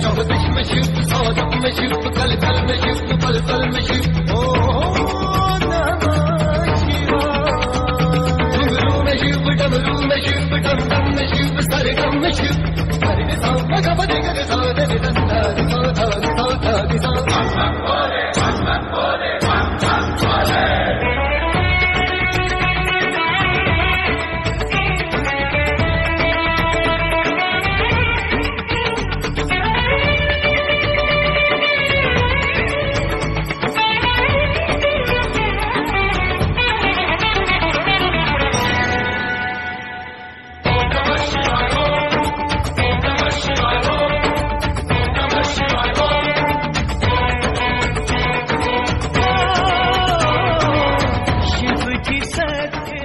चौदश में शिव, सौदक में शिव, कल कल में शिव, पल पल में शिव। ओ नमः शिवाय। घुंघरू में शिव, डमरू में शिव, डम डम में शिव, सरगम में शिव। हरि सा मगम दिग सा दि दंदा दि सा धा दि सा धा दि सा। शिव की शक्ति